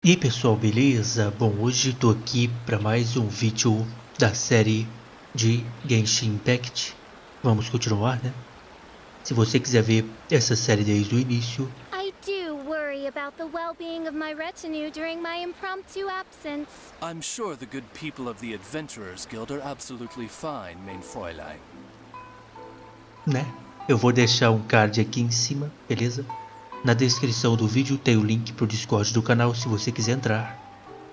E aí pessoal, beleza? Bom, hoje estou aqui para mais um vídeo da série de Genshin Impact. Vamos continuar, né? Se você quiser ver essa série desde o início, I do worry about the well-being of my retinue during my impromptu absence. I'm sure the good people of the Adventurers Guild are absolutely fine, mein Fräulein. né? Eu vou deixar um card aqui em cima, beleza? Na descrição do vídeo tem o link pro Discord do canal se você quiser entrar.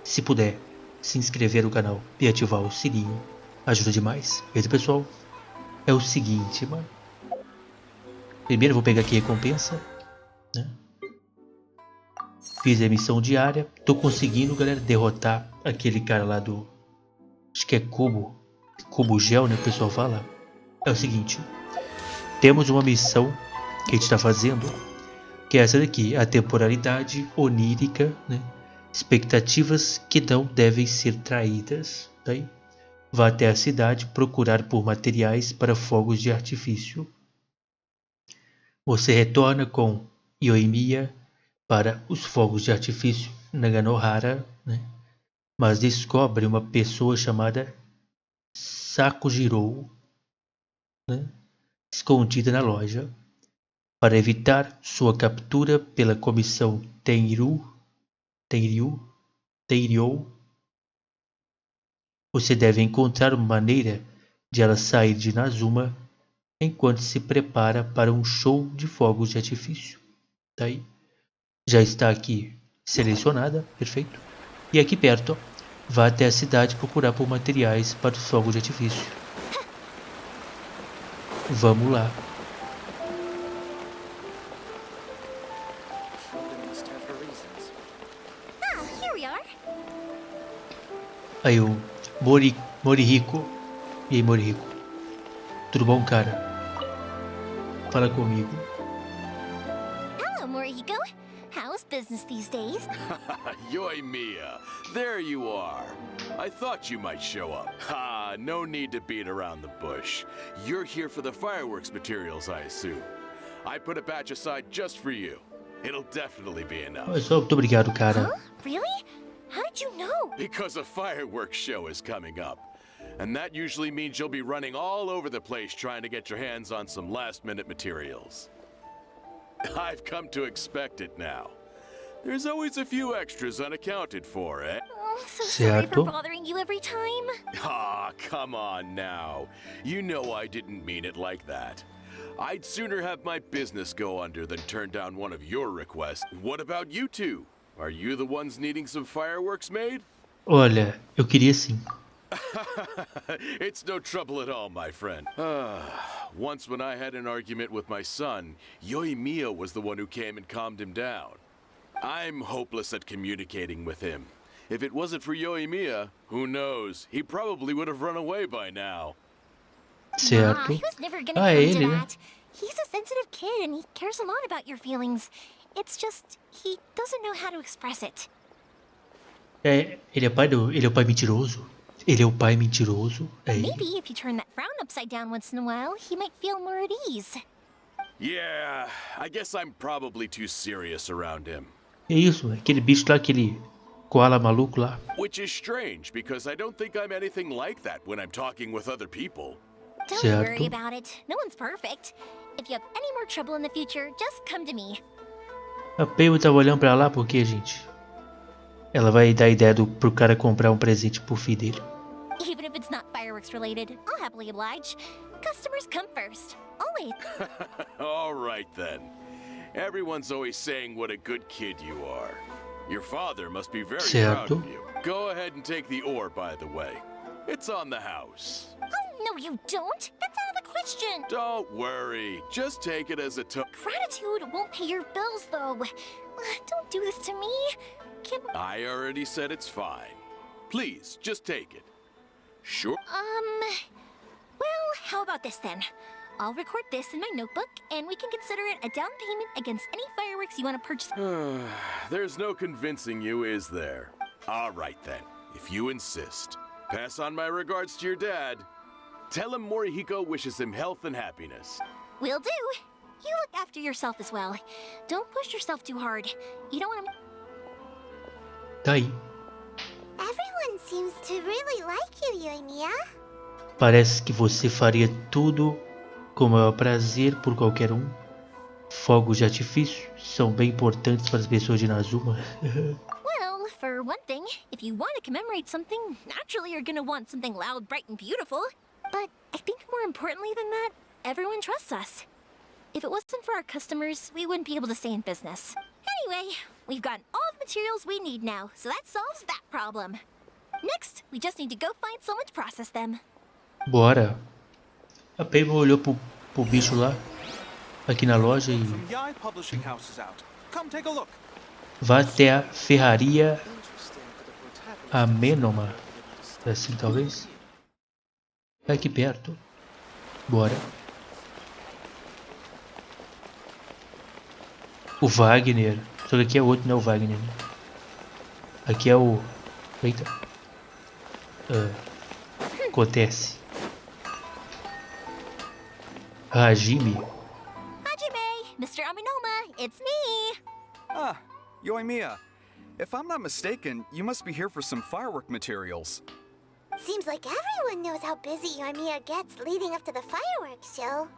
Se puder, se inscrever no canal e ativar o sininho, ajuda demais. Beleza, pessoal? É o seguinte, mano. Primeiro eu vou pegar aqui a recompensa, né? Fiz a missão diária. Tô conseguindo, galera, derrotar aquele cara lá do... Acho que é Cubo Gel, né? O pessoal fala. É o seguinte. Temos uma missão que a gente está fazendo, que é essa daqui. A temporalidade onírica, né? Expectativas que não devem ser traídas. Tá aí? Vá até a cidade procurar por materiais para fogos de artifício. Você retorna com Yoimiya para os fogos de artifício Naganohara, né? Mas descobre uma pessoa chamada Sakujirou, né? Escondida na loja. Para evitar sua captura pela comissão Tenryou, você deve encontrar uma maneira de ela sair de Nazuma enquanto se prepara para um show de fogos de artifício. Tá aí. Já está aqui selecionada, perfeito. E aqui perto, ó, vá até a cidade procurar por materiais para os fogos de artifício. Vamos lá. Here we are. Aí o Morihiko. E aí, Morihiko? Tudo bom, cara? Fala comigo. Hello, Morihiko. How's business these days? Yoimiya, there you are. I thought you might show up. Ha, no need to beat around the bush. You're here for the fireworks materials, I assume. I put a batch aside just for you. It'll definitely be enough. Olha só, muito obrigado, cara. Huh? Really? How did you know? Because a fireworks show is coming up. And that usually means you'll be running all over the place trying to get your hands on some last-minute materials. I've come to expect it now. There's always a few extras unaccounted for, eh? Oh, so sorry for Certo. bothering you every time. Ah, come on now. You know I didn't mean it like that. I'd sooner have my business go under than turn down one of your requests. What about you two? Are you the ones needing some fireworks made? Olha, eu queria sim. It's no trouble at all, my friend. Once when I had an argument with my son, Yoimiya was the one who came and calmed him down. I'm hopeless at communicating with him. If it wasn't for Yoimiya, who knows? He probably would have run away by now. Certo. He was never gonna Ah, come ele, to né? that. He's a sensitive kid and he cares a lot about your feelings. It's just, he doesn't know how to express it. É, ele é o pai mentiroso. Ele é o pai mentiroso. É ele. Maybe if you turn that frown upside down once in a while, he might feel more at ease. Yeah, I guess I'm probably too serious around him. É isso, aquele bicho lá, aquele koala maluco lá. Which is strange, because I don't think I'm anything like that when I'm talking with other people. Don't Certo. worry about it. No one's perfect. If you have any more trouble in the future, just come to me. A Paymo tava olhando pra lá porque, gente, ela vai dar ideia pro cara comprar um presente pro filho dele. Even if it's not fireworks related, I'll happily oblige. Customers come first. Always. All right then. Everyone's always saying what a good kid you are. Your father must be very proud Certo. of you. Go ahead and take the ore, by the way. It's on the house. Oh, no, you don't. That's out of the question. Don't worry. Just take it as a Gratitude won't pay your bills, though. Don't do this to me. Can't... I already said it's fine. Please, just take it. Sure. Well, how about this then? I'll record this in my notebook, and we can consider it a down payment against any fireworks you want to purchase. There's no convincing you, is there? All right then, if you insist. Pass on my regards to your dad. Tell him Morihiko wishes him health and happiness. Will do. You look after yourself as well. Don't push yourself too hard. You don't want to... Tá aí. Everyone seems to really like you, Yoimiya. Parece que você faria tudo com o maior prazer por qualquer um. Fogos de artifício são bem importantes para as pessoas de Inazuma. Well, for one thing, if you want to commemorate something, naturally you're gonna want something loud, bright, and beautiful. But I think more importantly than that, everyone trusts us. If it wasn't for our customers, we wouldn't be able to stay in business. Anyway, we've got all the materials we need now, so that solves that problem. Next, we just need to go find someone to process them. Bora. A Payma olhou pro bicho lá, aqui na loja, e vá até a ferraria Amênoma. É assim, talvez? É aqui perto. Bora. O Wagner. Só que aqui é outro, não é o Wagner. Aqui é o... Eita. Acontece. Hajime. Hajime, Mr. Aminoma, it's me. Ah, Yoimiya. If I'm not mistaken, you must be here for some firework materials. Seems like everyone knows how busy Yoimiya gets leading up to the fireworks show.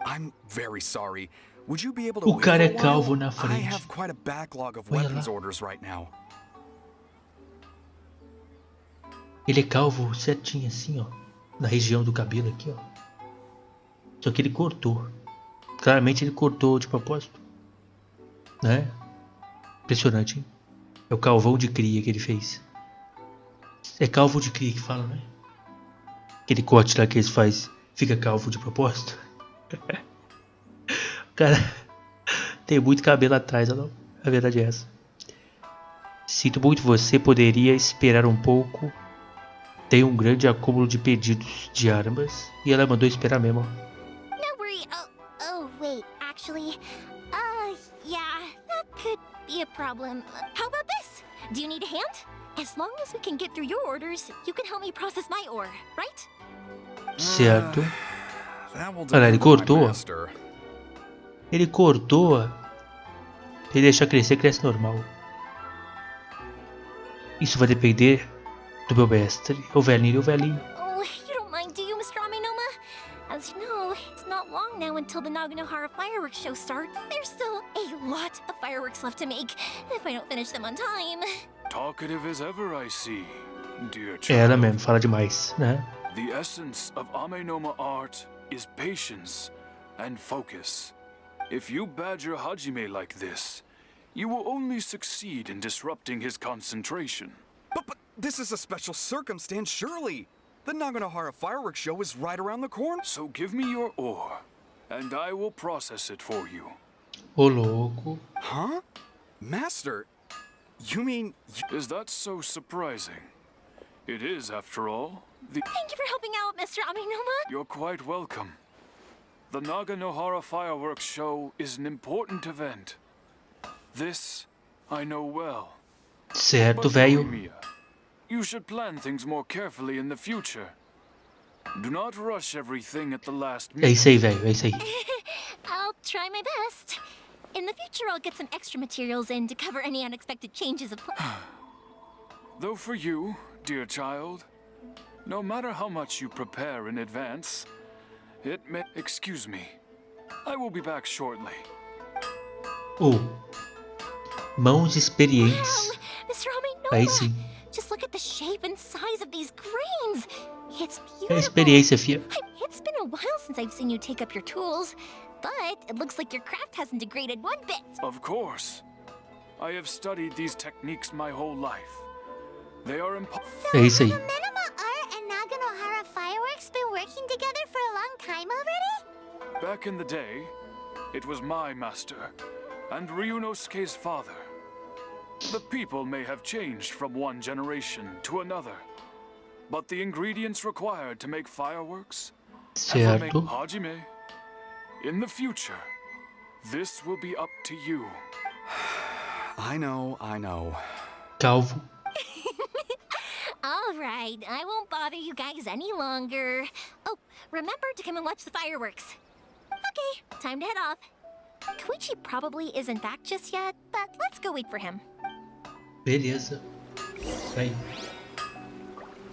I'm very sorry. Would you be able to O wait cara é for a calvo while? na I frente. have quite a backlog of Olha weapons lá. orders right now. Ele é calvo certinho assim, ó. Na região do cabelo aqui, ó. Só que ele cortou. Claramente ele cortou de propósito. Né? Impressionante, hein? É o calvão de cria que ele fez. É calvo de cria que fala, né? Aquele corte lá que eles fazem. Fica calvo de propósito. Cara, tem muito cabelo atrás, não? A verdade é essa. Sinto muito, você poderia esperar um pouco. Tem um grande acúmulo de pedidos de armas. E ela mandou esperar mesmo. No worry. Oh, wait. Actually, yeah, that could be a problem. How about this? Do you need a hand? As long as we can get through your orders, you can help me process my ore, right? Certo. That will Olha, ele depend on my cortou. master. Ele cortou. Ele deixar crescer, cresce normal. Isso vai depender do meu mestre. O velhinho, o velhinho. Oh, you don't mind, do you, Mr. Aminoma? As you know, it's not long now until the Naganohara fireworks show starts. There's still a lot of fireworks left to make, if I don't finish them on time. Talkative as ever, I see, dear É child. ela mesmo, fala demais, né? The essence of Amenoma art is patience and focus. If you badger Hajime like this, you will only succeed in disrupting his concentration. But this is a special circumstance, surely. The Naganohara fireworks show is right around the corner. So give me your ore, and I will process it for you. Ô louco. Huh? Master, you mean... Is that so surprising? It is, after all. Thank you for helping out, Mr. Aminoma. You're quite welcome. The Naganohara fireworks show is an important event. This I know well. Certo, But velho. Yoimiya, you should plan things more carefully in the future. Do not rush everything at the last É minute. isso aí, velho. É isso aí. I'll try my best. In the future, I'll get some extra materials in to cover any unexpected changes of Though for you, dear child, no matter how much you prepare in advance, it may... Excuse me. I will be back shortly. Oh. Mãos experientes. Mr. Aminoma. Aí sim. Just look at the shape and size of these grains. It's É beautiful. experiência, fia. It's been a while since I've seen you take up your tools, but it looks like your craft hasn't degraded one bit. Of course. I have studied these techniques my whole life. They are É isso aí. Have Minima Art and Naganohara Fireworks been working together for a long time already? Back in the day, it was my master, and Ryunosuke's father. The people may have changed from one generation to another, but the ingredients required to make fireworks ever make Certo. Hajime. In the future, this will be up to you. I know. Calvo. All right, I won't bother you guys any longer. Oh, remember to come and watch the fireworks. Okay, time to head off. Koichi probably isn't back just yet, but let's go wait for him. Beleza. Aí.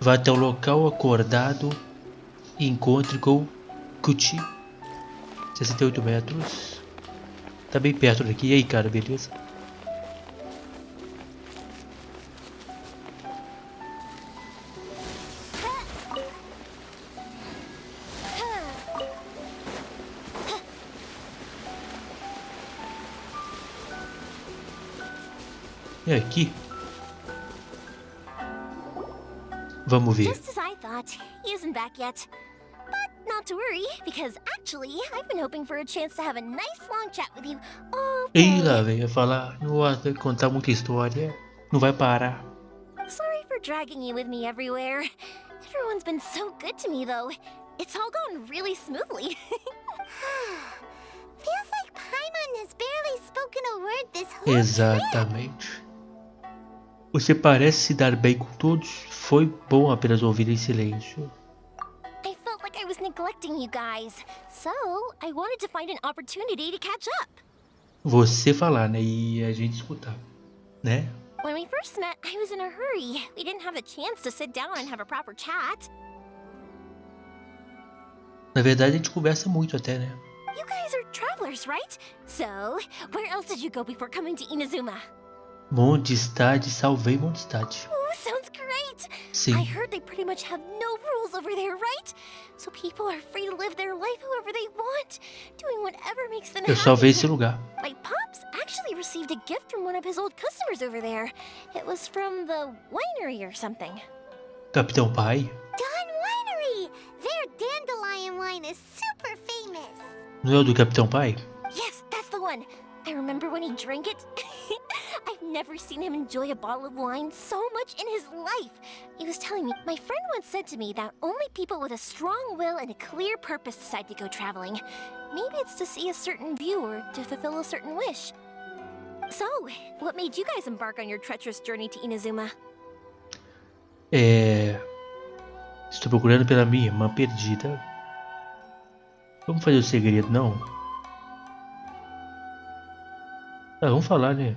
Vá até o local acordado e encontre com Kuti. 68 metros. Tá bem perto daqui. E aí, cara, beleza? É aqui. Vamos ver. Just as I thought, he isn't back yet. But not to worry, because actually, I've been hoping for a chance to have a nice long chat with you all Ih, lá, day. velho. Ia falar. Não vai contar muita história. Não vai parar. Sorry for dragging you with me everywhere. Everyone's been so good to me, though. It's all gone really smoothly. Feels like Paimon has barely spoken a word this whole trip. Exatamente. Você parece se dar bem com todos. Foi bom apenas ouvir em silêncio. I felt like I was neglecting you guys, so I wanted to find an opportunity to catch up. Você falar, né? E a gente escutar, né? When we first met, I was in a hurry. We didn't have a chance to sit down and have a proper chat. Na verdade, a gente conversa muito até, né? You guys are travelers, right? So, where else did you go before coming to Inazuma? Mondstadt, salvei Mondstadt. Oh, sounds great! Sim. I heard they pretty much have no rules over there, right? So people are free to live their life however they want, doing whatever makes them Eu happy. salvei esse lugar. My pops actually received a gift from one of his old customers over there. It was from the winery or something. Capitão Pai. Dawn Winery! Their dandelion wine is super famous. Não é o do Capitão Pai? Yes, that's the one. I remember when he drank it. I've never seen him enjoy a bottle of wine so much in his life. He was telling me, my friend once said to me that only people with a strong will and a clear purpose decide to go traveling. Maybe it's to see a certain view or to fulfill a certain wish. So, what made you guys embark on your treacherous journey to Inazuma? Estou procurando pela minha irmã perdida. Vamos fazer o segredo, não? Ah, vamos falar, né?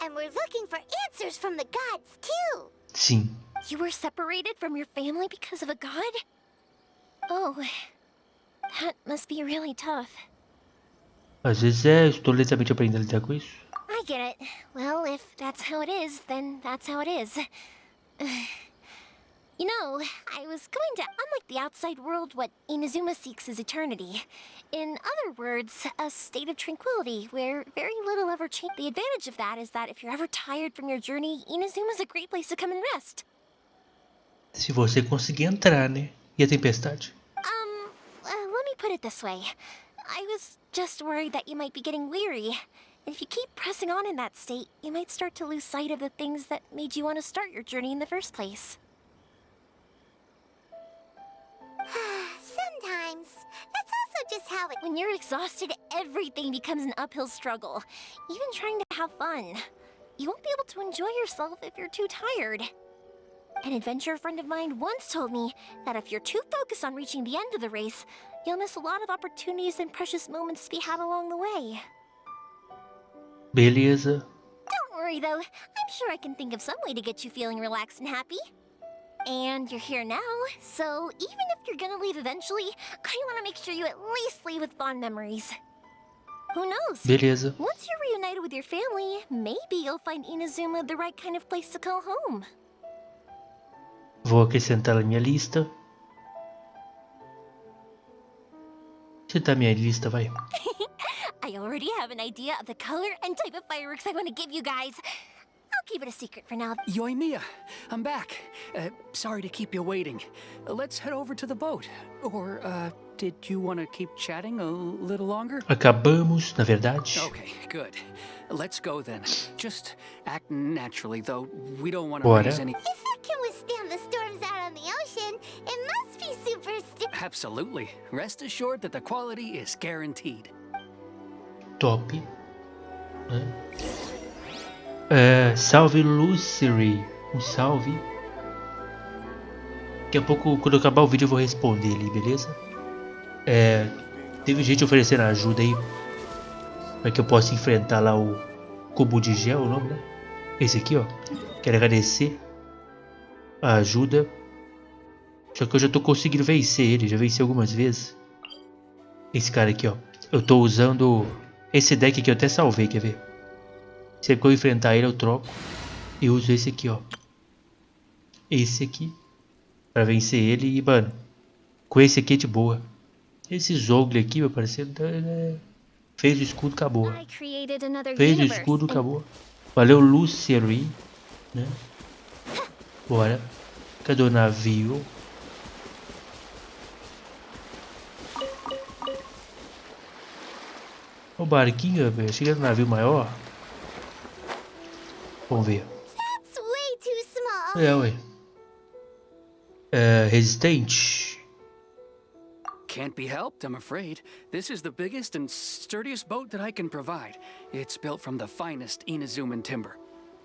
And we're looking for answers from the gods, too. Sim. You were separated from your family because of a god? Oh, that must be really tough. Às vezes estou lentamente aprendendo a lidar com isso. I get it. Well, if that's how it is, then that's how it is. You know, I was going to unlike the outside world, what Inazuma seeks is eternity. In other words, a state of tranquility where very little ever change. The advantage of that is that if you're ever tired from your journey, Inazuma's a great place to come and rest. Se você conseguir entrar, né? E a tempestade? Let me put it this way. I was just worried that you might be getting weary. And if you keep pressing on in that state, you might start to lose sight of the things that made you want to start your journey in the first place. Sometimes. That's also just how it... When you're exhausted, everything becomes an uphill struggle. Even trying to have fun. You won't be able to enjoy yourself if you're too tired. An adventure friend of mine once told me that if you're too focused on reaching the end of the race, you'll miss a lot of opportunities and precious moments to be had along the way. Beleza. Don't worry though, I'm sure I can think of some way to get you feeling relaxed and happy. And you're here now, so even if you're gonna leave eventually, I want to make sure you at least leave with fond memories. Who knows? Beleza. Once you're reunited with your family, maybe you'll find Inazuma the right kind of place to call home. Vou acrescentar na minha lista. Acrescentar minha lista, vai. I already have an idea of the color and type of fireworks I want to give you guys. I'll keep it a secret for now. Yoimiya, I'm back. Sorry to keep you waiting. Let's head over to the boat. Or, did you want to keep chatting a little longer? Acabamos, na verdade. Okay, good. Let's go then. Just act naturally, though we don't want to Bora. raise any... If it can withstand the storms out on the ocean, it must be super Absolutely. Rest assured that the quality is guaranteed. Top. Salve Lucery. Um salve. Daqui a pouco, quando acabar o vídeo, eu vou responder ali, beleza? Teve gente oferecendo ajuda aí para que eu possa enfrentar lá o cubo de gel, o nome, né? Esse aqui, ó. Quero agradecer a ajuda. Só que eu já tô conseguindo vencer ele. Já venci algumas vezes. Esse cara aqui, ó. Eu tô usando esse deck aqui. Eu até salvei, quer ver? Sempre que eu enfrentar ele, eu troco. E uso esse aqui, ó. Esse aqui. Pra vencer ele. E, mano, com esse aqui é de boa. Esse Zogli aqui, meu parceiro, fez o escudo, acabou. I created another Fez o universe, escudo, and acabou. Valeu, Lucery, né? Bora. Cadê o navio? O barquinho, velho. Chega no navio maior. Vamos ver. That's way too small. É, ué. Resistente. Can't be helped, I'm afraid. This is the biggest and sturdiest boat that I can provide. It's built from the finest Inazuman timber.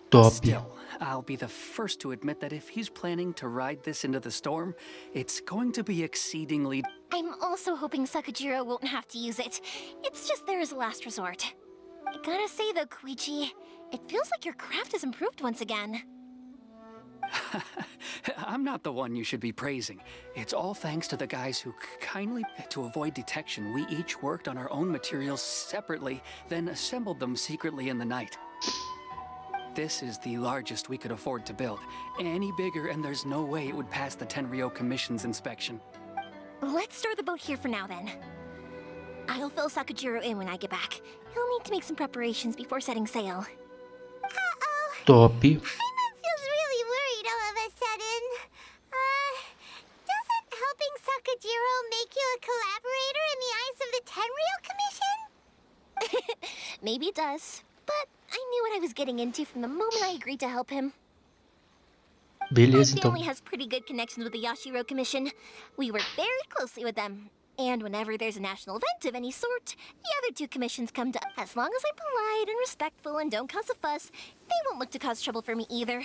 Top. Still, I'll be the first to admit that if he's planning to ride this into the storm, it's going to be exceedingly... I'm also hoping Sakajiro won't have to use it. It's just there as a last resort. I gotta say though, Koichi, it feels like your craft has improved once again. I'm not the one you should be praising. It's all thanks to the guys who kindly... To avoid detection, we each worked on our own materials separately, then assembled them secretly in the night. This is the largest we could afford to build. Any bigger and there's no way it would pass the Tenryou Commission's inspection. Let's store the boat here for now then. I'll fill Sakajiro in when I get back. He'll need to make some preparations before setting sail. Uh-oh. Top. Paimon feels really worried all of a sudden. Doesn't helping Sakajiro make you a collaborator in the eyes of the Tenryou Commission? Maybe it does, but I knew what I was getting into from the moment I agreed to help him. My Beleza, então. family has pretty good connections with the Yashiro Commission. We work very closely with them. And whenever there's a national event of any sort, the other two commissions come to... As long as I'm polite and respectful and don't cause a fuss, they won't look to cause trouble for me either.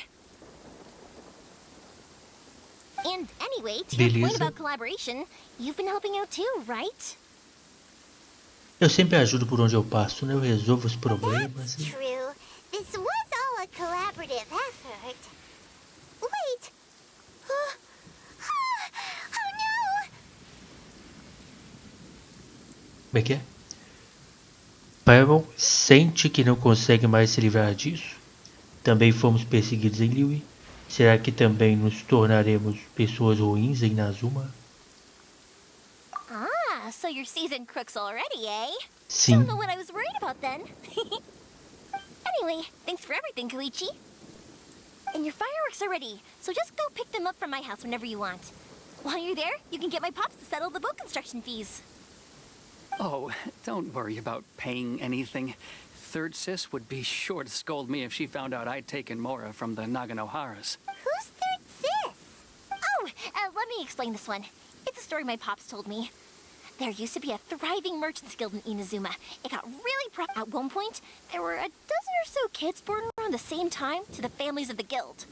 And anyway, to your point Beleza. about collaboration, you've been helping out too, right? Eu sempre ajudo por onde eu passo, né? Eu resolvo os problemas. That's true. This was all a collaborative effort. Wait. Oh no! Como é que é? Paimon sente que não consegue mais se livrar disso. Também fomos perseguidos em Liyue. Será que também nos tornaremos pessoas ruins em Inazuma? Ah, so you're seasoned crooks already, eh? Sim. Don't know what I was worried about then. Anyway, thanks for everything, Koichi. And your fireworks are ready, so just go pick them up from my house whenever you want. While you're there, you can get my pops to settle the boat construction fees. Oh, don't worry about paying anything. Third Sis would be sure to scold me if she found out I'd taken Mora from the Naganoharas. Who's Third Sis? Oh, let me explain this one. It's a story my pops told me. There used to be a thriving merchants guild in Inazuma. It got really At one point, there were a dozen or so kids born around the same time to the families of the guild.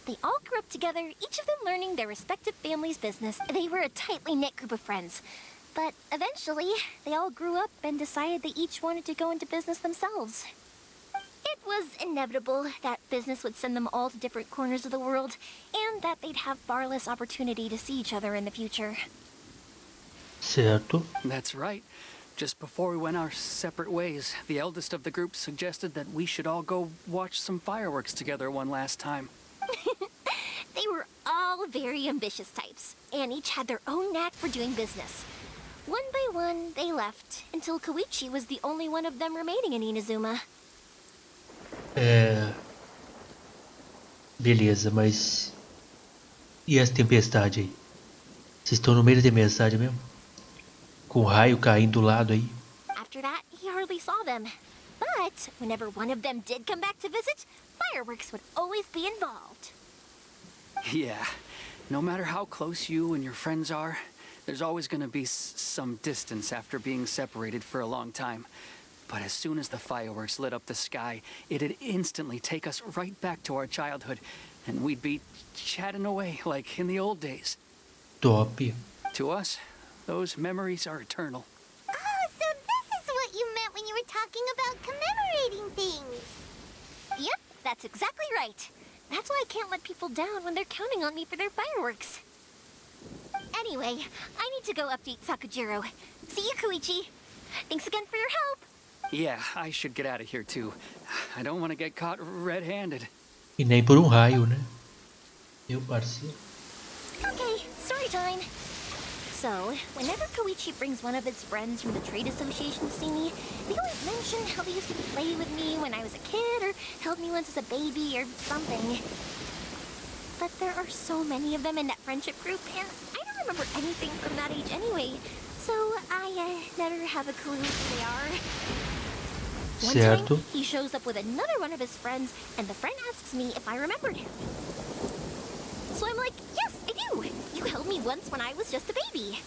They all grew up together, each of them learning their respective family's business. They were a tightly knit group of friends. But eventually, they all grew up and decided they each wanted to go into business themselves. It was inevitable that business would send them all to different corners of the world, and that they'd have far less opportunity to see each other in the future. Certo. That's right. Just before we went our separate ways, the eldest of the group suggested that we should all go watch some fireworks together one last time. They were all very ambitious types, and each had their own knack for doing business. One by one, they left, until Koichi was the only one of them remaining in Inazuma. Beleza, mas... E essa tempestade aí? Vocês estão no meio da tempestade mesmo? Com o raio caindo do lado aí? After that, he hardly saw them. But whenever one of them did come back to visit, fireworks would always be involved. Yeah, no matter how close you and your friends are, there's always gonna be some distance after being separated for a long time. But as soon as the fireworks lit up the sky, it'd instantly take us right back to our childhood, and we'd be chatting away like in the old days. Top. To us, those memories are eternal. Oh, so this is what you meant when you were talking about commemorating things. That's exactly right. That's why I can't let people down when they're counting on me for their fireworks. Anyway, I need to go update Sakujiro. See you, Koichi. Thanks again for your help. Yeah, I should get out of here too. I don't want to get caught red-handed. E nem por raio, né? Meu parceiro. Okay, story time. So, whenever Koichi brings one of his friends from the trade association to see me, they always mention how they used to play with me when I was a kid or held me once as a baby or something. But there are so many of them in that friendship group, and I don't remember anything from that age anyway, so I never have a clue who they are. One Certo. time, he shows up with another one of his friends, and the friend asks me if I remembered him. So I'm like, yes, I do. You held me once when I was just a baby.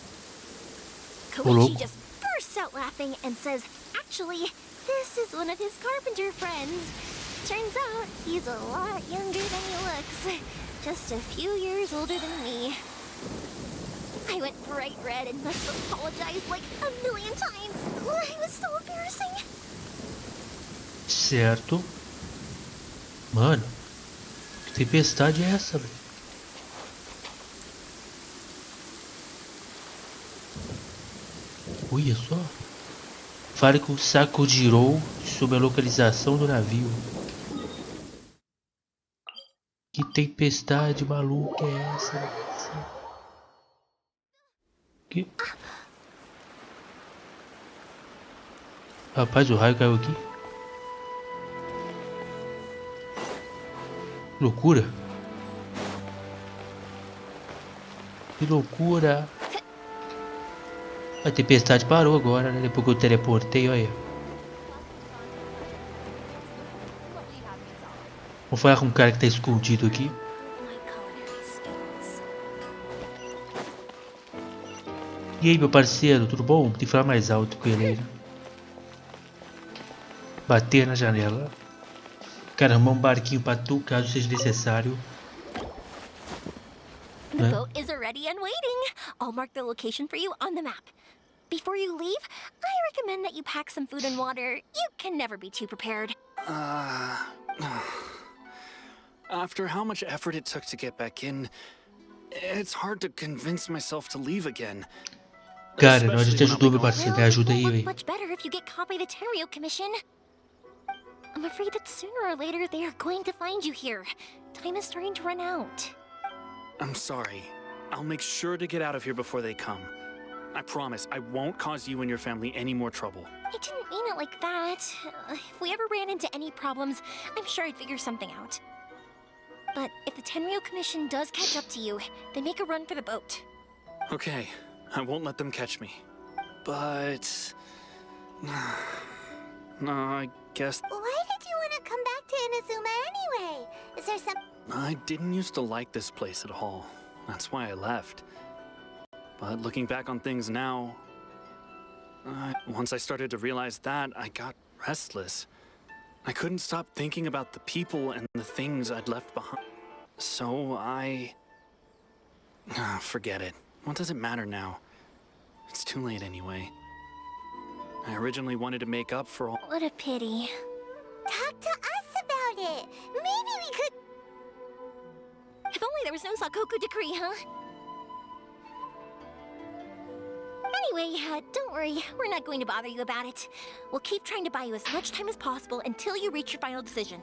Koichi just bursts out laughing and says, actually, this is one of his carpenter friends. Turns out he's a lot younger than he looks. Just a few years older than me. I went bright red and must have apologized like a million times. It was so embarrassing. Certo. Mano, que tempestade é essa, velho? Olha só. Fale com Sakujiro sobre a localização do navio. Que tempestade maluca é essa, velho? Que... Rapaz, o raio caiu aqui. Loucura. Que loucura. A tempestade parou agora, né? Depois que eu teleportei, olha. Vou falar com um cara que tá escondido aqui. E aí, meu parceiro, tudo bom? Tem que falar mais alto com ele aí, né? Bater na janela. Cara, arrumar um barquinho pra tu, caso seja necessário. The boat is ready and waiting. I'll mark the location for you on the map. Before you leave, I recommend that you pack some food and water. You can never be too prepared. After how much effort it took to get back in, it's hard to convince myself to leave again. Cara, nós já te ajudou, meu parceiro. Me ajuda aí, velho. Much better if you get caught by the Tenryou Commission. I'm afraid that sooner or later they are going to find you here. Time is starting to run out. I'm sorry. I'll make sure to get out of here before they come. I promise I won't cause you and your family any more trouble. I didn't mean it like that. If we ever ran into any problems, I'm sure I'd figure something out. But if the Tenryou Commission does catch up to you, then make a run for the boat. Okay, I won't let them catch me. But... no, I guess... Why did you want to come back to Inazuma anyway? Is there some... I didn't used to like this place at all. That's why I left. But looking back on things now... once I started to realize that, I got restless. I couldn't stop thinking about the people and the things I'd left behind. So I... forget it. What does it matter now? It's too late anyway. I originally wanted to make up for all... What a pity. Talk to us about it. Maybe we could... If only there was no Sakoku decree, huh? Anyway, don't worry. We're not going to bother you about it. We'll keep trying to buy you as much time as possible until you reach your final decision.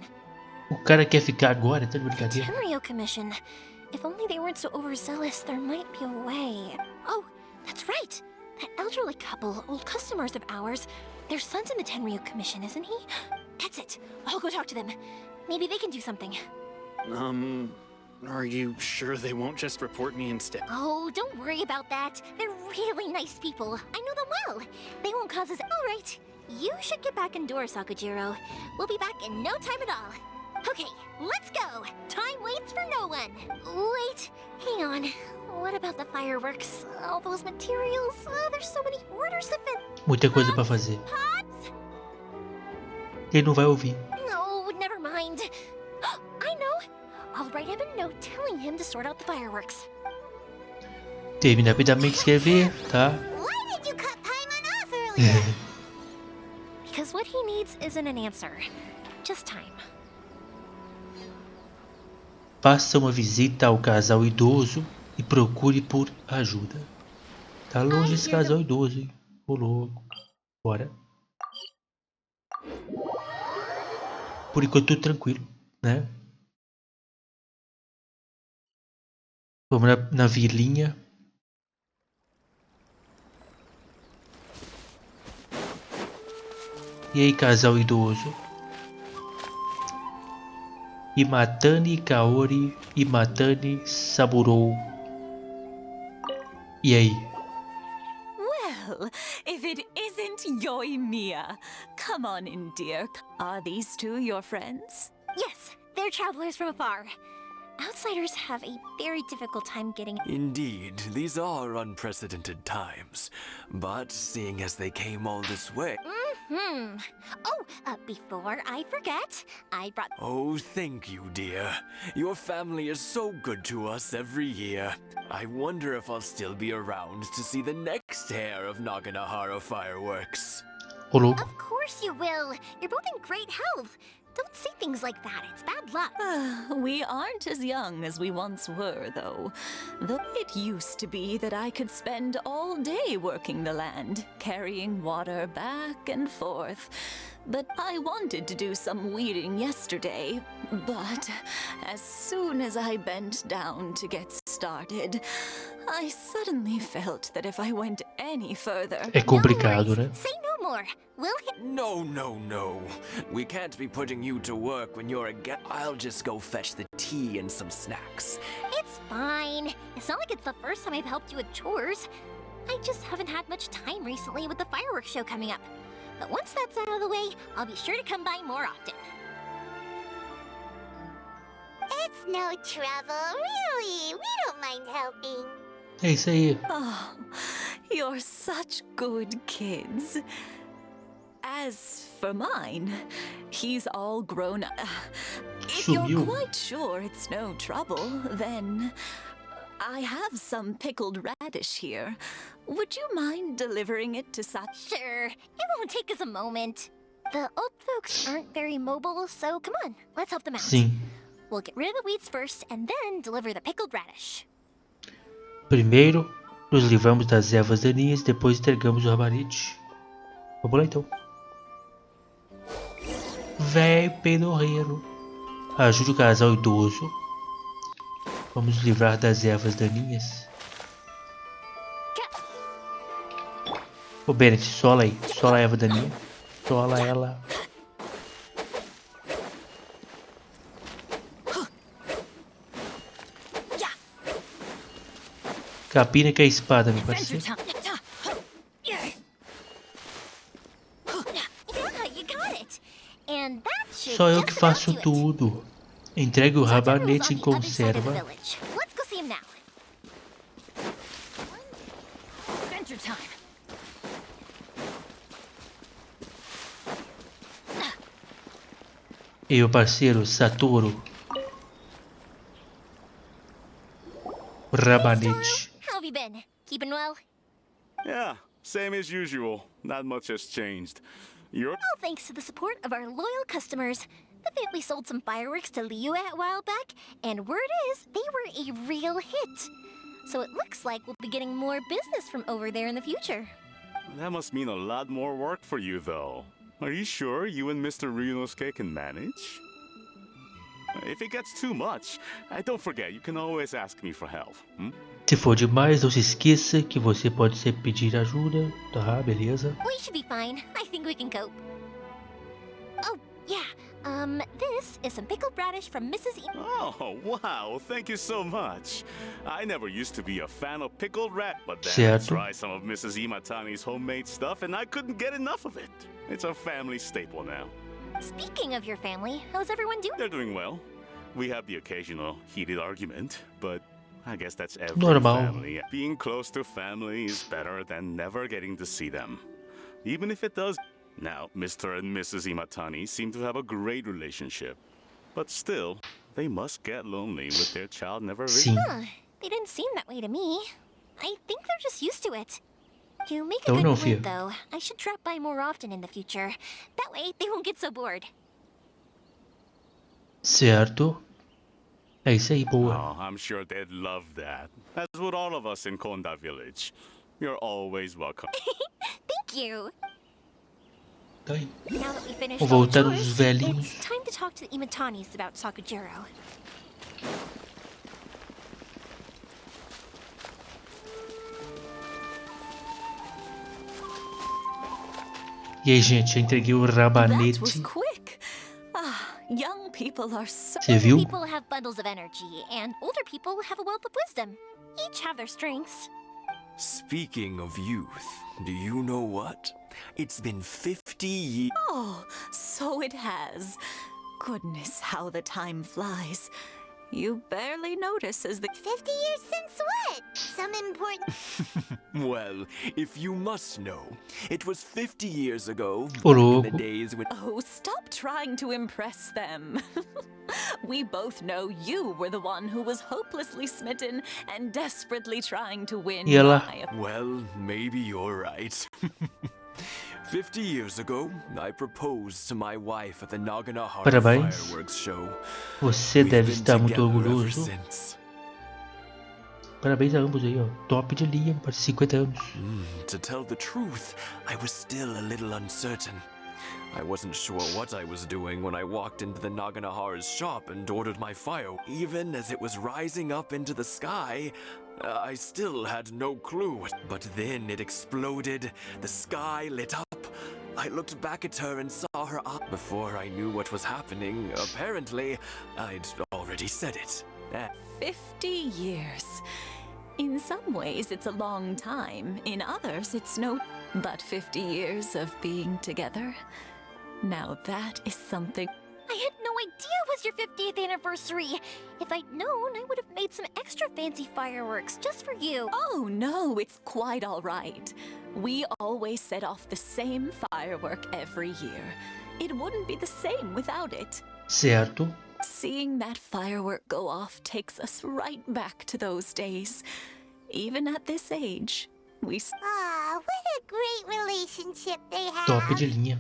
O cara quer ficar agora, tá de brincadeira? Tenryou Commission. If only they weren't so overzealous, there might be a way. Oh, that's right. That elderly couple, old customers of ours. Their son's in the Tenryou Commission, isn't he? That's it. I'll go talk to them. Maybe they can do something. Are you sure they won't just report me instead? Oh, don't worry about that. They're really nice people. I know them well. They won't cause us... All right. You should get back indoors, Sakujiro. We'll be back in no time at all. Okay, let's go. Time waits for no one. Wait, hang on. What about the fireworks? All those materials? There's so many orders to fit. Muita coisa pra fazer. Pots? Ele não vai ouvir. No, never mind. I know. I'll write him a note telling him to sort out the fireworks. Termina rapidamente de escrever, tá? Why did you cut Paimon off earlier? Because what he needs isn't an answer, just time. Faça uma visita ao casal idoso e procure por ajuda. Tá longe esse casal idoso, hein? Ô louco. Bora. Por enquanto tudo tranquilo, né? Vamos na vilinha. E aí, casal idoso? Imatani Kaori, Imatani Saburou. E aí? Well, if it isn't Yoimiya. Come on in, dear. Are these two your friends? Yes, they're travelers from afar. Outsiders have a very difficult time getting... Indeed, these are unprecedented times. But seeing as they came all this way... Oh, before I forget, I brought... Oh, thank you, dear. Your family is so good to us every year. I wonder if I'll still be around to see the next hair of Naganahara fireworks. Ô louco. Of course you will. You're both in great health. Don't say things like that. It's bad luck. We aren't as young as we once were, though. It used to be that I could spend all day working the land, carrying water back and forth. But I wanted to do some weeding yesterday. But as soon as I bent down to get started, I suddenly felt that if I went any further... É complicado, né? Say no more. We'll hit... No. We can't be putting you to work when you're a guest. I'll just go fetch the tea and some snacks. It's fine. It's not like it's the first time I've helped you with chores. I just haven't had much time recently with the fireworks show coming up. But once that's out of the way, I'll be sure to come by more often. It's no trouble, really. We don't mind helping. É isso aí. Oh, you're such good kids. As for mine, he's all grown up. If you're Sumiu. quite sure it's no trouble, then I have some pickled radish here. Would you mind delivering it to Sure, it won't take us a moment. The old folks aren't very mobile, so come on, let's help them out. Sim. We'll get rid of the weeds first and then deliver the pickled radish. Primeiro, nos livramos das ervas daninhas, depois entregamos o rabanete. Vamos lá então. Véi pedorreiro. Ajude o casal idoso. Vamos nos livrar das ervas daninhas. Ô Bennett, sola aí. Sola a erva daninha. Sola ela. Capina que é a espada, meu parceiro. Yeah, you got it. And that should Só eu just que about faço do it. tudo. Entregue o So Tamem was rabanete on em the other side of the conserva. village. Let's go see him now. Adventure time. E o parceiro Satoru. Rabanete. How have you been? Keeping well? Yeah, same as usual. Not much has changed. You're... All thanks to the support of our loyal customers. The family sold some fireworks to Liu a while back, and word is they were a real hit. So it looks like we'll be getting more business from over there in the future. That must mean a lot more work for you, though. Are you sure you and Mr. Ryunosuke can manage? If it gets too much, don't forget, you can always ask me for help. Se for demais, não se esqueça que você pode sempre pedir ajuda. Tá, beleza. We should be fine. I think we can cope. Oh, yeah. This is some pickled radish from Mrs. E. Oh, wow, thank you so much. I never used to be a fan of pickled rat, but then I Certo. tried some of Mrs. Imatani's homemade stuff and I couldn't get enough of it. It's a family staple now. Speaking of your family, how's everyone doing? They're doing well. We have the occasional heated argument, but I guess that's every Normal. family. Being close to family is better than never getting to see them. Even if it does... Now, Mr. and Mrs. Imatani seem to have a great relationship. But still, they must get lonely with their child never Sim. visiting. Huh, they didn't seem that way to me. I think they're just used to it. You make a Então good não, point, filha. though. I should drop by more often in the future. That way, they won't get so bored. Certo. É isso aí, boa. Oh, I'm sure they'd love that. As would all of us in Konda Village. You're always welcome. Thank you. Tá aí. Now that we finished Vou all the voltar os chores, velhinhos. it's time to talk to the Imatanis about Sakujiro. E aí, gente, eu entreguei o That was rabanete. quick. Ah, young people are so... Você viu? People have bundles of energy, and older people have a wealth of wisdom. Each have their strengths. Speaking of youth, do you know what? It's been 50 years. Oh, so it has. Goodness, how the time flies. You barely notice as the... 50 years since what? Some important... Well, if you must know, it was 50 years ago, Ô, back in the louco. days when... Oh, stop trying to impress them. We both know you were the one who was hopelessly smitten and desperately trying to win E ela? my... Well, maybe you're right. 50 years ago, I proposed to my wife at the Naganohara Parabéns. fireworks show. Você We've deve been estar muito together ever orgulhoso. since. Parabéns a ambos aí, ó. Top de linha para 50 anos. To tell the truth, I was still a little uncertain. I wasn't sure what I was doing when I walked into the Naganohara's shop and ordered my fire. Even as it was rising up into the sky, I still had no clue. But then it exploded, the sky lit up. I looked back at her and saw her eye. Before I knew what was happening, apparently, I'd already said it. 50 years. In some ways, it's a long time. In others, it's no... But 50 years of being together? Now that is something... I had no idea it was your 50th anniversary. If I'd known, I would have made some extra fancy fireworks just for you. Oh no, it's quite all right. We always set off the same firework every year. It wouldn't be the same without it. Certo. Seeing that firework go off takes us right back to those days. Even at this age, we... Ah, what a great relationship they have. Top de linha.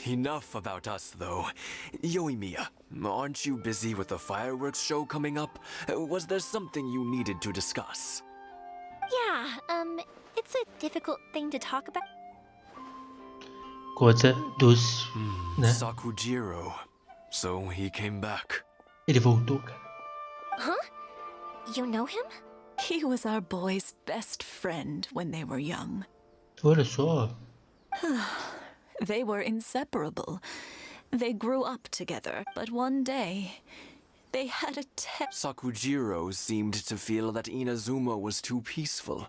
Enough about us, though. Yoimiya, aren't you busy with the fireworks show coming up? Was there something you needed to discuss? Yeah, it's a difficult thing to talk about. Coisa dos... né? Sakujiro. So he came back. Ele voltou, cara. Huh? You know him? He was our boy's best friend when they were young. Olha só. They were inseparable. They grew up together, but one day they had a Sakujiro seemed to feel that Inazuma was too peaceful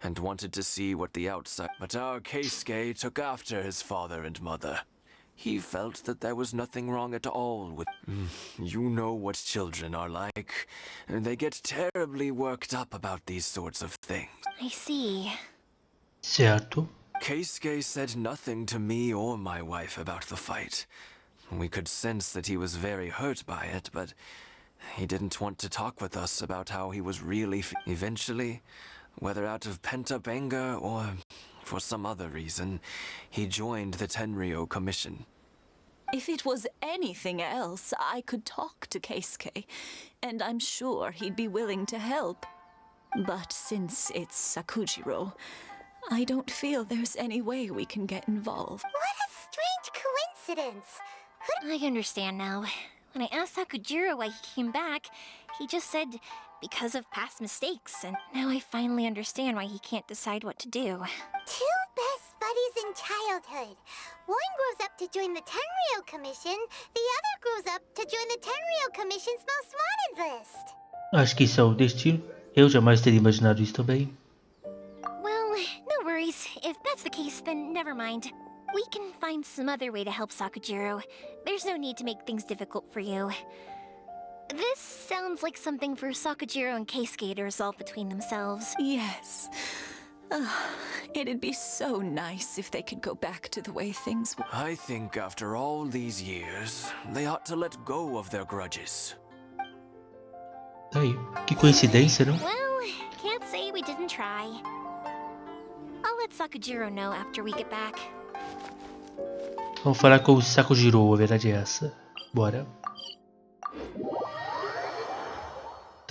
and wanted to see what the outside... But our Keisuke took after his father and mother. He felt that there was nothing wrong at all with... You know what children are like. They get terribly worked up about these sorts of things. I see. Certo. Keisuke said nothing to me or my wife about the fight. We could sense that he was very hurt by it, but he didn't want to talk with us about how he was really... Eventually, whether out of pent-up anger or for some other reason, he joined the Tenryou Commission. If it was anything else, I could talk to Keisuke, and I'm sure he'd be willing to help. But since it's Sakujiro, I don't feel there's any way we can get involved. What a strange coincidence. I understand now. When I asked Sakujiro why he came back, he just said because of past mistakes, and now I finally understand why he can't decide what to do. Two best buddies in childhood. One grows up to join the Tenryou Commission, the other grows up to join the Tenryou Commission's most wanted list. Acho que isso é o destino. Eu jamais teria imaginado isso também. Well, no worries. If that's the case, then never mind. We can find some other way to help Sakujiro. There's no need to make things difficult for you. This sounds like something for Sakujiro and Keisuke to resolve between themselves. Yes. It'd be so nice if they could go back to the way things were. I think after all these years, they ought to let go of their grudges. Tá aí. Que coincidência, não? Well, can't say we didn't try. I'll let Sakujiro know after we get back. Vamos falar com o Sakujiro, a verdade é essa. Bora.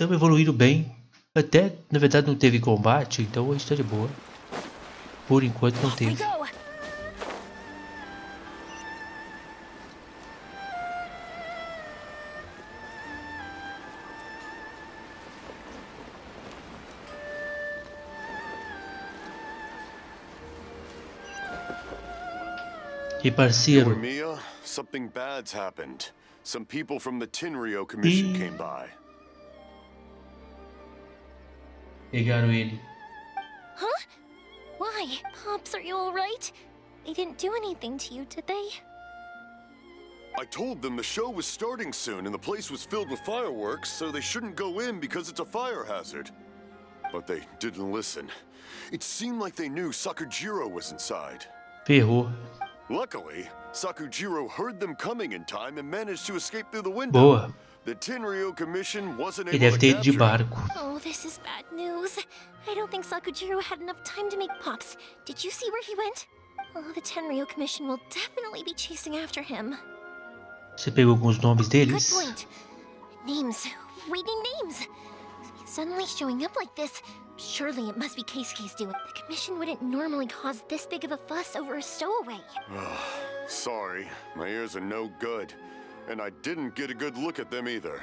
Estamos evoluindo bem. Até, na verdade, não teve combate, então a gente tá de boa. Por enquanto não teve. E parceiro, Mia, something bad's happened. Some people from the Tenryou Commission came by. pegaram ele. Huh? Why? Pops, are you alright? They didn't do anything to you, did they? I told them the show was starting soon and the place was filled with fireworks, so they shouldn't go in because it's a fire hazard. But they didn't listen. It seemed like they knew Sakujiro was inside. Ferrou. Luckily, Sakujiro heard them coming in time and managed to escape through the window. Boa. The Tenryou Commission wasn't Ele able deve to ter ido de capture him. barco. Oh, this is bad news. I don't think Sakujiro had enough time to make Pops. Did you see where he went? Oh, the Tenryou Commission will definitely be chasing after him. Você pegou alguns nomes Good deles? point. Names. Reading names. Suddenly showing up like this. Surely it must be Keisuke's doing. The commission wouldn't normally cause this big of a fuss over a stowaway. Sorry, my ears are no good. And I didn't get a good look at them either.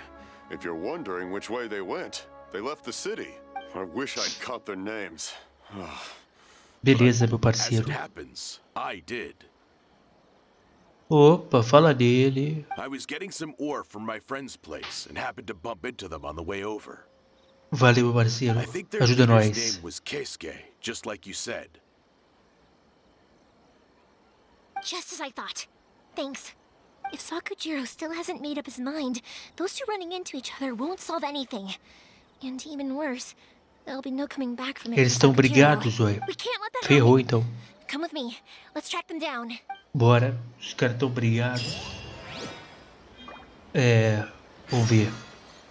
If you're wondering which way they went, they left the city. I wish I'd caught their names. Beleza, meu As it parceiro. happens, I did. Opa, fala dele. I was getting some ore from my friend's place and happened to bump into them on the way over. Valeu, meu parceiro. I think their Ajuda leader's nós. name was Keisuke, just like you said. Just as I thought. Thanks. If Sakujiro still hasn't made up his mind, those two running into each other won't solve anything. And even worse, there'll be no coming back from it. Eles for estão Sakujiro. brigados, ué. We can't let that Ferrou happen. então. Come with me. Let's track them down. Bora. Os caras estão brigados. Vamos ver.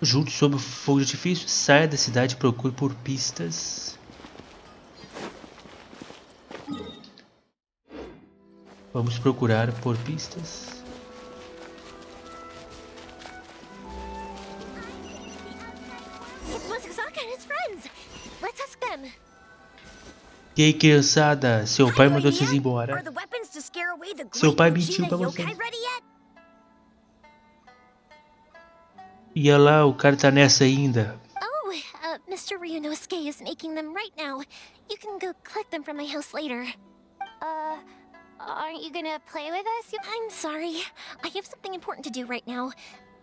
Juntos sob o fogo de artifício, saia da cidade e procure por pistas. Vamos procurar por pistas. It's Masazaka and his friends. Let's ask them. E aí, criançada? Seu pai mandou vocês embora. Are the weapons to scare away the Seu great pai mentiu Ujina pra você. yokai ready yet? E olha lá, o cara tá nessa ainda. Oh, Mr. Ryunosuke is making them right now. You can go collect them from my house later. Aren't you gonna play with us? I'm sorry. I have something important to do right now.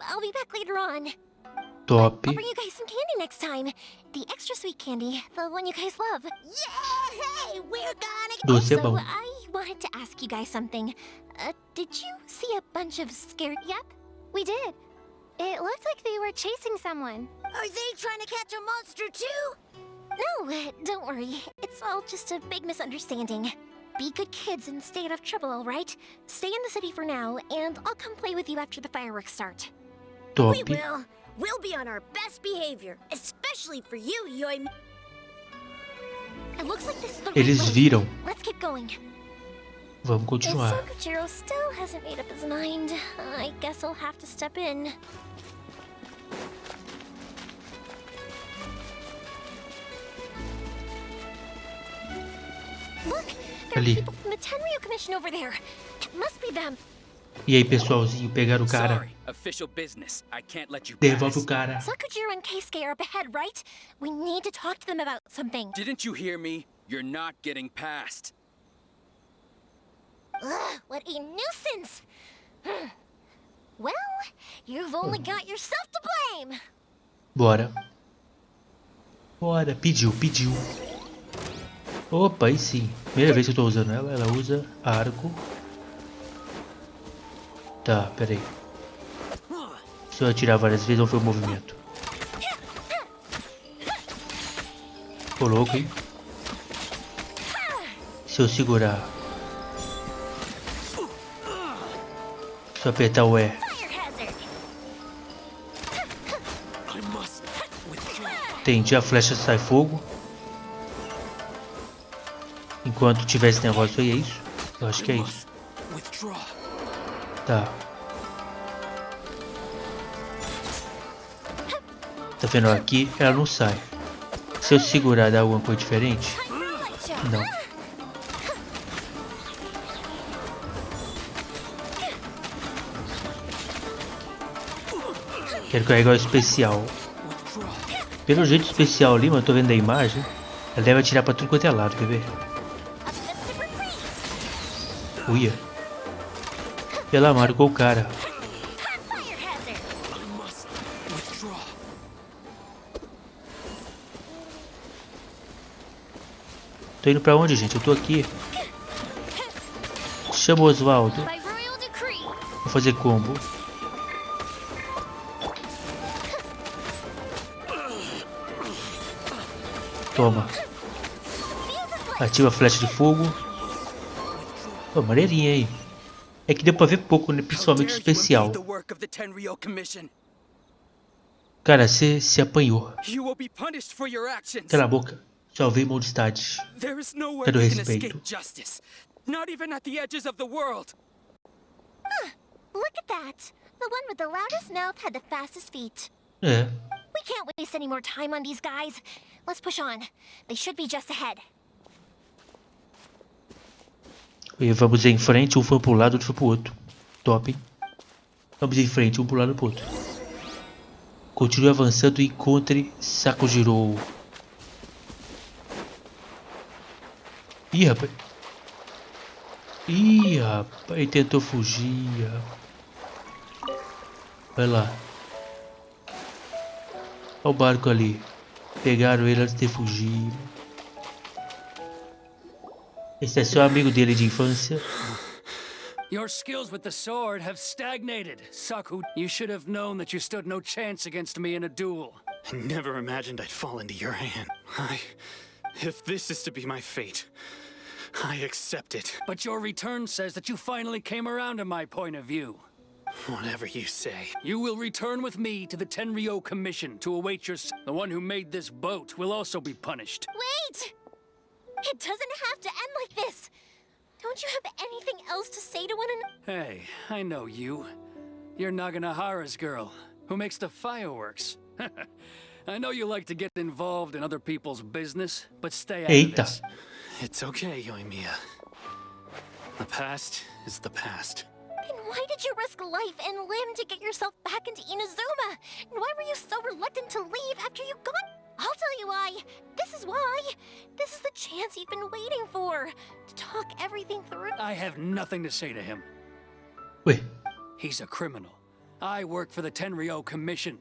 I'll be back later on. Top. I'll bring you guys some candy next time. The extra sweet candy, the one you guys love. Yay! We're gonna Doce é Also, bom. I wanted to ask you guys something. Did you see a bunch of scared... Yep, we did. It looked like they were chasing someone. Are they trying to catch a monster too? No, don't worry. It's all just a big misunderstanding. Be good kids and stay out of trouble, alright? Stay in the city for now, and I'll come play with you after the fireworks start. Top. We will. We'll be on our best behavior, especially for you, Yoi. It looks like this is the right Eles way. viram. Let's keep going. Vamos If continuar. Sakujiro still hasn't made up his mind, I guess I'll have to step in. Look, there are Ali. people from the Tenryou Commission over there. It must be them. E aí, pessoalzinho, pegaram o cara. Sorry, official business. I can't let you Devolve pass. o cara. Sakujiro and Keisuke are up ahead, right? We need to talk to them about something. Didn't you hear me? You're not getting past. Ugh, what a nuisance! Well, you've only got yourself to blame. Bora. Bora. Pediu. Opa, aí sim. Primeira vez que eu tô usando ela. Ela usa arco. Tá, peraí. Se eu atirar várias vezes, vamos ver o movimento. Ficou louco, hein? Se eu segurar. Se eu apertar o E. Fire hazard. I must withdraw. Entendi, a flecha sai fogo. Enquanto tiver esse negócio aí, é isso? Eu acho que é isso. Withdraw. Tá. Tá vendo? Aqui ela não sai. Se eu segurar, dá alguma coisa diferente? Não. Quero carregar o especial. Pelo jeito especial ali, mano, eu tô vendo a imagem. Ela deve atirar pra tudo quanto é lado, quer ver? Uia. Ela marcou o cara. Tô indo pra onde, gente? Eu tô aqui. Chama o Osvaldo. Vou fazer combo. Toma. Ativa a flecha de fogo. Pô, maneirinha aí. É que deu pra ver pouco, né? Principalmente o especial. Cara, você se apanhou. Cala a boca. Salvei Mondstadt. Cadê o respeito? Look at that. The one with the loudest mouth had the fastest feet. É. We can't waste any more time on these guys. Let's push on. They should be just ahead. E vamos em frente, um foi pro lado, outro foi pro outro. Top, hein? Vamos em frente, um pro lado e pro outro. Continue avançando e encontre Sakujiro. Ih, rapaz. Ih, rapaz. Ele tentou fugir. Vai lá. Olha o barco ali. Pegaram ele antes de fugir. Esse é seu amigo dele de infância. Your skills with the sword have stagnated, Saku. You should have known that you stood no chance against me in a duel. I never imagined I'd fall into your hand. If this is to be my fate, I accept it. But your return says that you finally came around to my point of view. Whatever you say. You will return with me to the Tenryou Commission to await your... The one who made this boat will also be punished. Wait! It doesn't have to end like this. Don't you have anything else to say to one another? Hey, I know you. You're Naganahara's girl, who makes the fireworks. I know you like to get involved in other people's business, but stay out of this. It's okay, Yoimiya. The past is the past. Then why did you risk life and limb to get yourself back into Inazuma? And why were you so reluctant to leave after you got... I'll tell you why. This is why. This is the chance you've been waiting for. To talk everything through. I have nothing to say to him. Wait. He's a criminal. I work for the Tenryou Commission.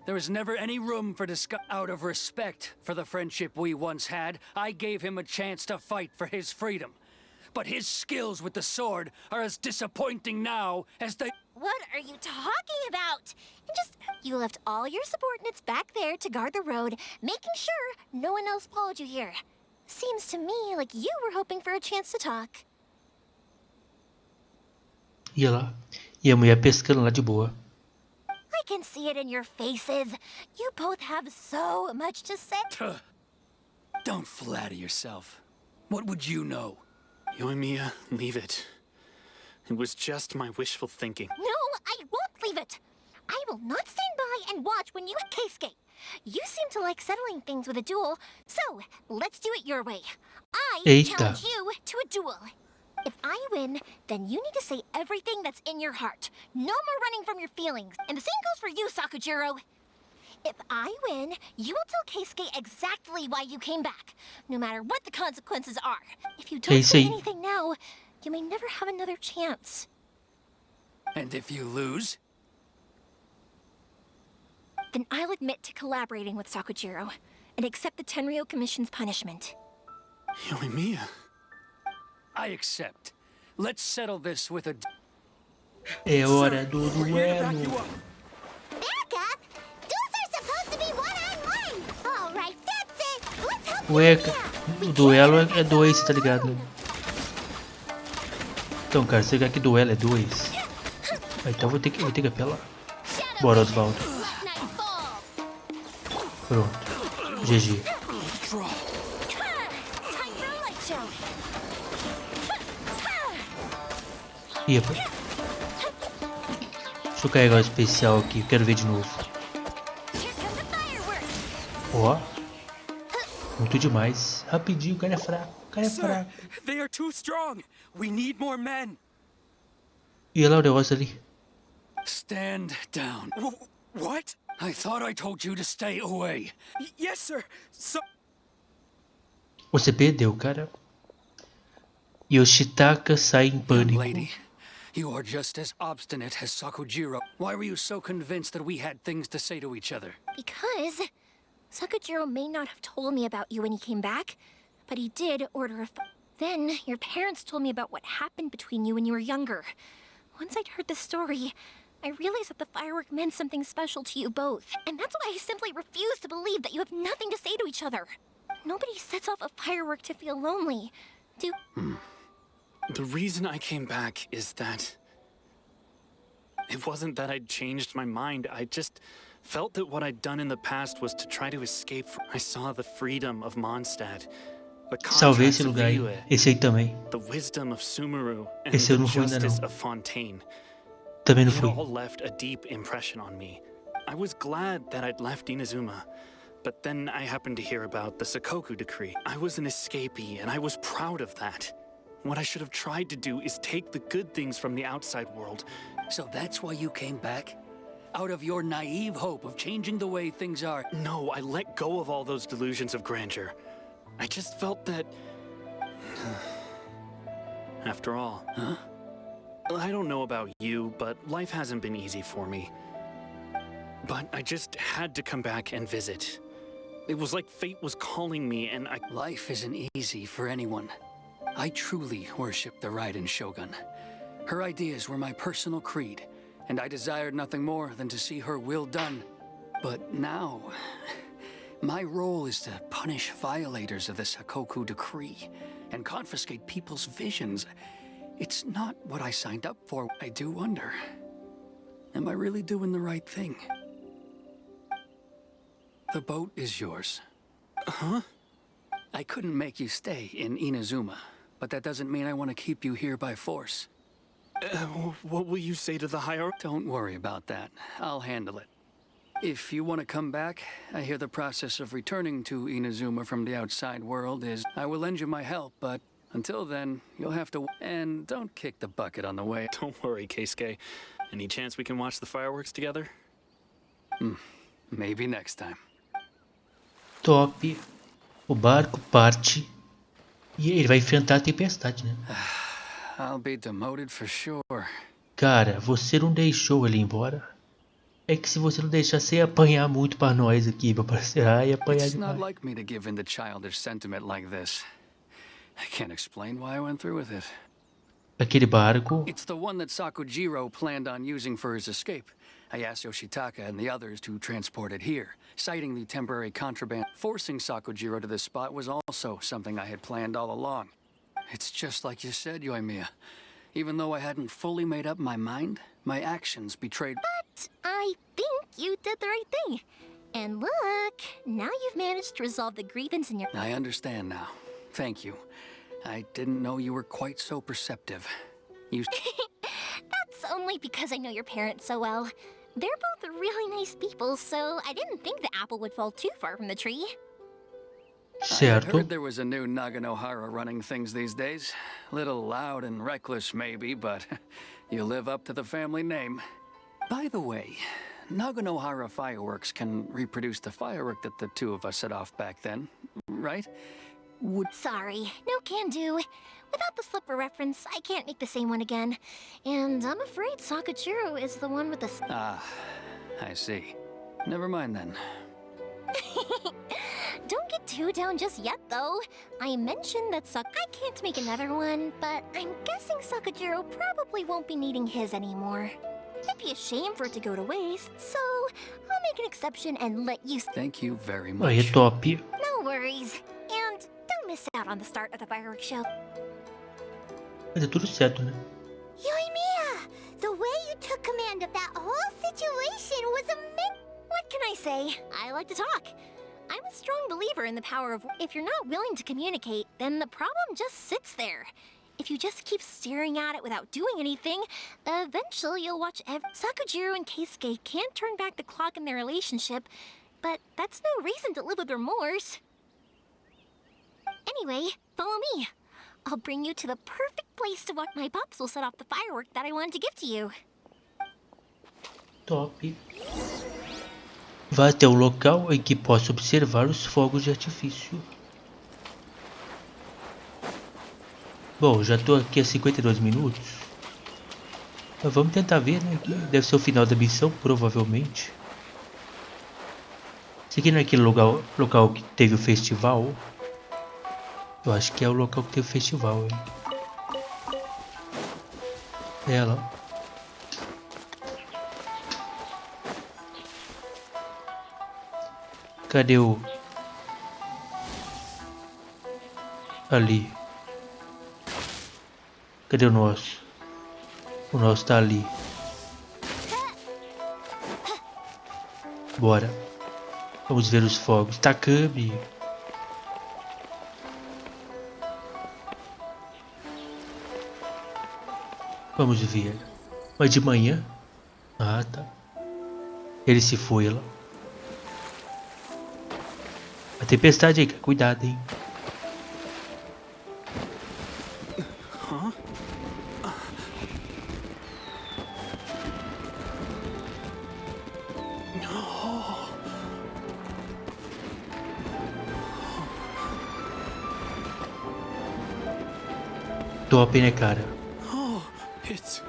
There was never any room for discussion. Out of respect for the friendship we once had, I gave him a chance to fight for his freedom. But his skills with the sword are as disappointing now as they... What are you talking about? And just, you left all your subordinates back there to guard the road, making sure no one else followed you here. Seems to me like you were hoping for a chance to talk. Ia lá. E a mulher pescando lá de boa. I can see it in your faces. You both have so much to say. Don't flatter yourself. What would you know? Yoimiya, leave it. It was just my wishful thinking. No, I won't leave it. I will not stand by and watch when you hit Keisuke. You seem to like settling things with a duel, so let's do it your way. I challenge you to a duel. If I win, then you need to say everything that's in your heart. No more running from your feelings. And the same goes for you, Sakujiro. If I win, you will tell Keisuke exactly why you came back, no matter what the consequences are. If you don't say anything now, you may never have another chance. And if you lose? Then I'll admit to collaborating with Sakujiro and accept the Tenryou Commission's punishment. Yoimiya. I accept. Let's settle this with a... É hora do duelo. Back up! Duels are supposed to be one-on-one! Alright, that's it! Let's help Ué, o duelo é dois, tá ligado? Então, cara, se ligar que duelo é dois. Então vou ter que apelar. Bora, Osvaldo. Pronto. GG. Ih, rapaz. Deixa eu carregar o especial aqui, quero ver de novo. Ó. Muito demais. Rapidinho, o cara é fraco. O cara é Sir, fraco. they are too strong. We need more men. E olha o negócio ali. Stand down. What? I thought I told you to stay away. Yes, sir. So Você perdeu, cara. Yoshitaka sai em Young pânico. lady, you are just as obstinate as Sakujiro. Why were you so convinced that we had things to say to each other? Because Sakujiro may not have told me about you when he came back, but he did order a Then your parents told me about what happened between you when you were younger. Once I'd heard the story, I realized that the firework meant something special to you both. And that's why I simply refuse to believe that you have nothing to say to each other. Nobody sets off a firework to feel lonely. The reason I came back is that... It wasn't that I'd changed my mind. I just felt that what I'd done in the past was to try to escape from... I saw the freedom of Mondstadt. The Salvei esse contracts of lugar aí. Liyue, Esse aí também. the wisdom of Sumeru, and Esse eu the não fui ainda justice não. of Fontaine. Também não It fui. all left a deep impression on me. I was glad that I'd left Inazuma, but then I happened to hear about the Sakoku decree. I was an escapee, and I was proud of that. What I should have tried to do is take the good things from the outside world. So that's why you came back? Out of your naive hope of changing the way things are? No, I let go of all those delusions of grandeur. I just felt that... After all... Huh? I don't know about you, but life hasn't been easy for me. But I just had to come back and visit. It was like fate was calling me, and I... Life isn't easy for anyone. I truly worship the Raiden Shogun. Her ideas were my personal creed, and I desired nothing more than to see her will done. But now, my role is to punish violators of the Sakoku decree and confiscate people's visions. It's not what I signed up for. I do wonder, am I really doing the right thing? The boat is yours. Huh? I couldn't make you stay in Inazuma, but that doesn't mean I want to keep you here by force. What will you say to the higher... Don't worry about that. I'll handle it. If you want to come back, I hear the process of returning to Inazuma from the outside world is... I will lend you my help, but until then, you'll have to... And don't kick the bucket on the way. Don't worry, Keisuke. Any chance we can watch the fireworks together? Maybe next time. Top. O barco parte. E ele vai enfrentar a tempestade, né? I'll be demoted for sure. Cara, você não deixou ele ir embora? É que se você não deixar, você ia apanhar muito pra nós aqui, meu parceiro. Ia apanhar It's not demais. like me to give in to childish sentiment like this. I can't explain why I went through with it. Aquele barco. It's the one that Sakujiro planned on using for his escape. I asked Yoshitaka and the others to transport it here, citing the temporary contraband. Forcing Sakujiro to this spot was also something I had planned all along. It's just like you said, Yoimiya. Even though I hadn't fully made up my mind, my actions betrayed... But I think you did the right thing. And look, now you've managed to resolve the grievance in your... I understand now. Thank you. I didn't know you were quite so perceptive. You... That's only because I know your parents so well. They're both really nice people, so I didn't think the apple would fall too far from the tree. I had Certo. heard there was a new Naganohara running things these days. Little loud and reckless, maybe, but you live up to the family name. By the way, Naganohara fireworks can reproduce the firework that the two of us set off back then, right? Sorry, no can do. Without the slipper reference, I can't make the same one again. And I'm afraid Sakujiro is the one with the... Ah, I see. Never mind then. Don't get too down just yet, though. I mentioned that I can't make another one, but I'm guessing Sakujiro probably won't be needing his anymore. It'd be a shame for it to go to waste, so I'll make an exception and let you... Thank you very Aí much. é top. No worries. And don't miss out on the start of the fireworks show. Vai dar tudo certo, né? Yoimiya, the way you took command of that whole situation was amazing. What can I say? I like to talk. I'm a strong believer in the power of... If you're not willing to communicate, then the problem just sits there. If you just keep staring at it without doing anything, eventually you'll watch Sakujiro and Keisuke can't turn back the clock in their relationship, but that's no reason to live with remorse. Anyway, follow me. I'll bring you to the perfect place to watch my pops will set off the firework that I wanted to give to you. Top. Vá até o local em que possa observar os fogos de artifício. Bom, já tô aqui há 52 minutos. Mas vamos tentar ver, né? Aqui deve ser o final da missão, provavelmente. Esse aqui não é aquele local que teve o festival? Eu acho que é o local que teve o festival, hein? Ela. Cadê o... Ali. Cadê o nosso? O nosso tá ali. Bora. Vamos ver os fogos. Takami. Vamos ver. Mas de manhã? Ah, tá. Ele se foi lá. A tempestade aí, cuidado, hein. Top, né, cara? Oh, it's...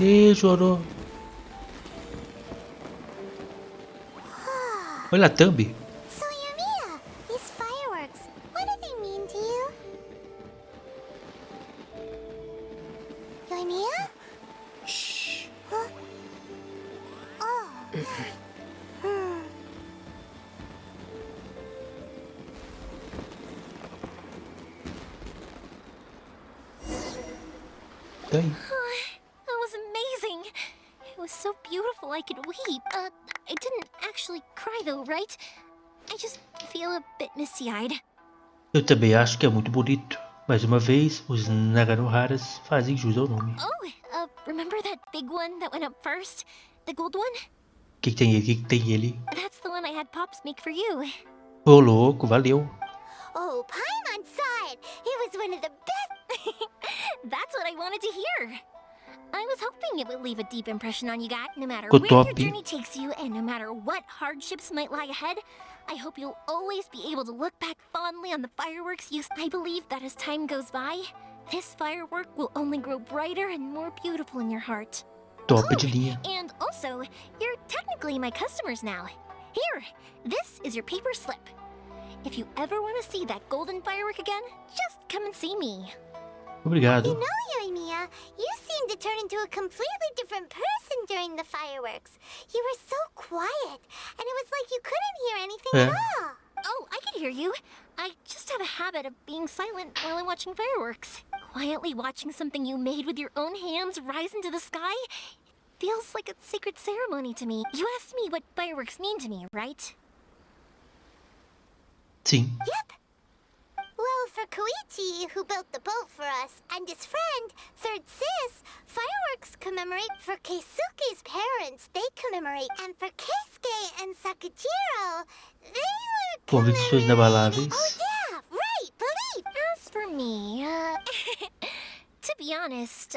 Ih, chorou. Olha a Tambem. So, Yumiya, these fireworks, what do they mean to you? Yumiya? Shh. Huh? Oh. Tá aí. That was amazing. It was so beautiful I could weep. I didn't actually cry though, right? I just feel a bit misty-eyed. Eu também acho que é muito bonito. Mais uma vez, os Naganoharas fazem jus ao nome. Oh, remember that big one that went up first? The gold one? O que tem ele? O que tem ele? That's the one I had Pops make for you. Ô, louco, valeu. Oh, Paimon saw it. It was one of the best. That's what I wanted to hear. I was hoping it would leave a deep impression on you guys, no matter Good where your topic. journey takes you and no matter what hardships might lie ahead. I hope you'll always be able to look back fondly on the fireworks you... I believe that as time goes by, this firework will only grow brighter and more beautiful in your heart. Top de linha. And also, you're technically my customers now. Here, this is your paper slip. If you ever want to see that golden firework again, just come and see me. Obrigado. You know, Yumiya, you seemed to turn into a completely different person during the fireworks. You were so quiet, and it was like you couldn't hear anything at all. Oh, I can hear you. I just have a habit of being silent while I'm watching fireworks. Quietly watching something you made with your own hands rise into the sky, it feels like a sacred ceremony to me. You asked me what fireworks mean to me, right? Sim. Yep. Well, for Koichi, who built the boat for us, and his friend, Third Sis, fireworks commemorate. For Keisuke's parents, they commemorate. And for Keisuke and Sakujiro, they were Convicções inabaláveis. Oh yeah, right, belief! As for me, to be honest,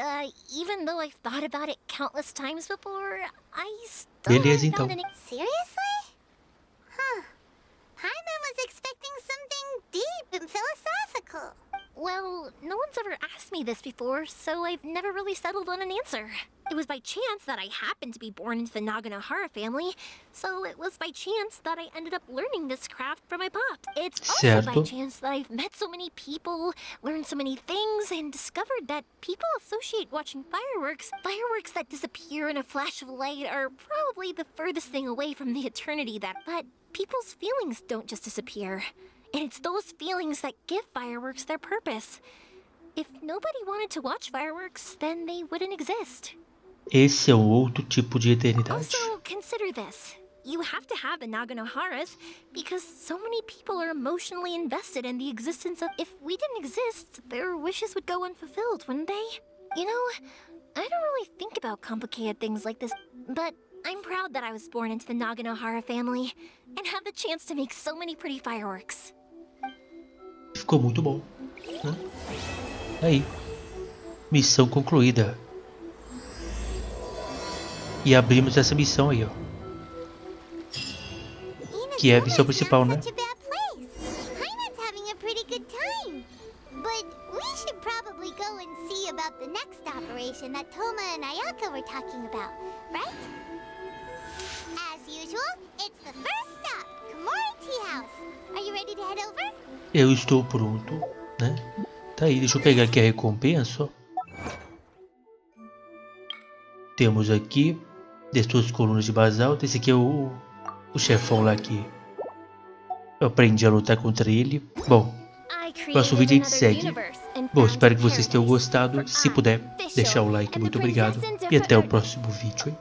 even though I've thought about it countless times before, I still Beleza, haven't então. found any... Seriously? Huh. Paimon was expecting something deep and philosophical. Well, no one's ever asked me this before, so I've never really settled on an answer. It was by chance that I happened to be born into the Naganohara family, so it was by chance that I ended up learning this craft from my pops. It's also by Certo. chance that I've met so many people, learned so many things, and discovered that people associate watching fireworks that disappear in a flash of light are probably the furthest thing away from the eternity that... But people's feelings don't just disappear. And it's those feelings that give fireworks their purpose. If nobody wanted to watch fireworks, then they wouldn't exist. Esse é um outro tipo de eternidade. Also, consider this. you have to have the Naganoharas because so many people are emotionally invested in the existence of... If we didn't exist, their wishes would go unfulfilled, wouldn't they? You know, I don't really think about complicated things like this, but I'm proud that I was born into the Naganohara family and have the chance to make so many pretty fireworks. Ficou muito bom, né? Aí, missão concluída. E abrimos essa missão aí, ó. Que é a missão principal, né? Eu estou pronto, né? Tá aí, deixa eu pegar aqui a recompensa, ó. Temos aqui 2 colunas de basalto. Esse aqui é o chefão lá que eu aprendi a lutar contra ele. Bom, próximo vídeo a gente segue. Bom, espero que vocês tenham gostado. Se puder, deixar o like, muito obrigado. E até o próximo vídeo, hein?